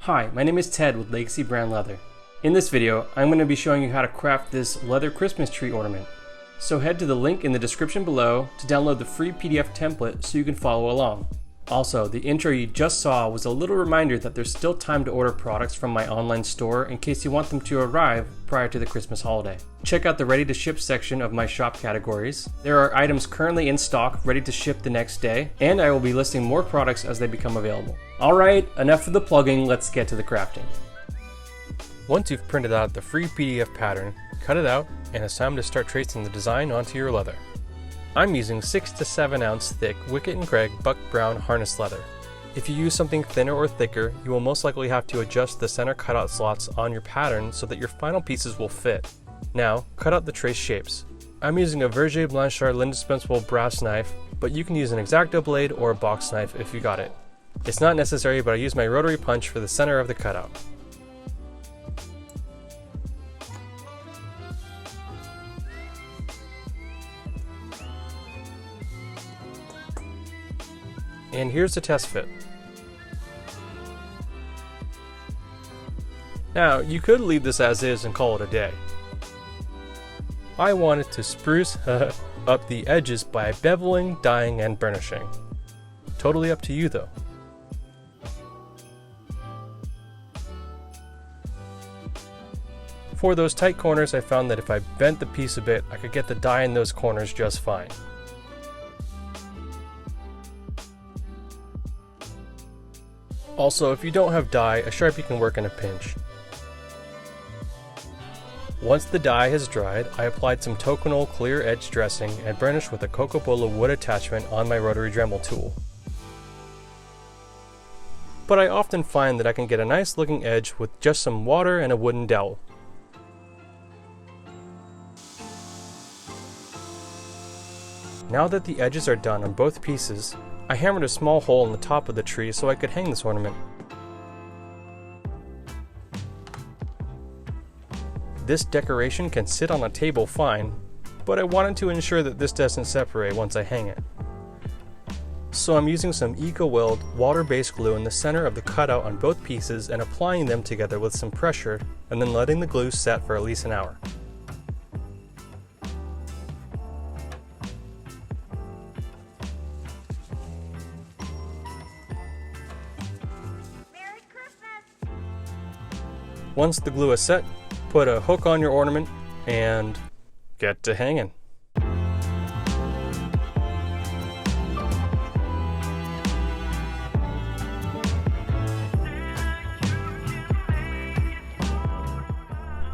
Hi, my name is Ted with Legacy Brand Leather. In this video, I'm going to be showing you how to craft this leather Christmas tree ornament. So head to the link in the description below to download the free PDF template so you can follow along. Also, the intro you just saw was a little reminder that there's still time to order products from my online store in case you want them to arrive prior to the Christmas holiday. Check out the ready to ship section of my shop categories. There are items currently in stock ready to ship the next day, and I will be listing more products as they become available. Alright, enough of the plugging, let's get to the crafting. Once you've printed out the free PDF pattern, cut it out, and it's time to start tracing the design onto your leather. I'm using 6 to 7 ounce thick Wickett & Craig buck brown harness leather. If you use something thinner or thicker, you will most likely have to adjust the center cutout slots on your pattern so that your final pieces will fit. Now, cut out the trace shapes. I'm using a Verger Blanchard indispensable brass knife, but you can use an X-Acto blade or a box knife if you got it. It's not necessary, but I use my rotary punch for the center of the cutout. And here's the test fit. Now, you could leave this as is and call it a day. I wanted to spruce up the edges by beveling, dyeing, and burnishing. Totally up to you though. For those tight corners, I found that if I bent the piece a bit, I could get the dye in those corners just fine. Also, if you don't have dye, a Sharpie can work in a pinch. Once the dye has dried, I applied some Tokonole clear edge dressing and burnished with a Coca-Cola wood attachment on my rotary Dremel tool. But I often find that I can get a nice looking edge with just some water and a wooden dowel. Now that the edges are done on both pieces, I hammered a small hole in the top of the tree so I could hang this ornament. This decoration can sit on a table fine, but I wanted to ensure that this doesn't separate once I hang it. So I'm using some Weld water-based glue in the center of the cutout on both pieces and applying them together with some pressure, and then letting the glue set for at least an hour. Once the glue is set, put a hook on your ornament and get to hanging.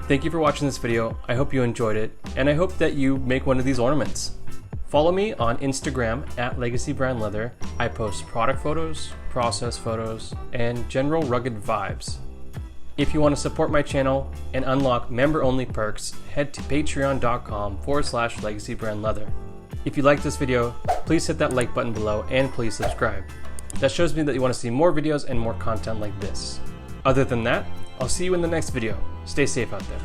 Thank you for watching this video. I hope you enjoyed it, and I hope that you make one of these ornaments. Follow me on Instagram at Legacy Brand Leather. I post product photos, process photos, and general rugged vibes. If you want to support my channel and unlock member-only perks, head to patreon.com/legacybrandleather. If you like this video, please hit that like button below and please subscribe. That shows me that you want to see more videos and more content like this. Other than that, I'll see you in the next video. Stay safe out there.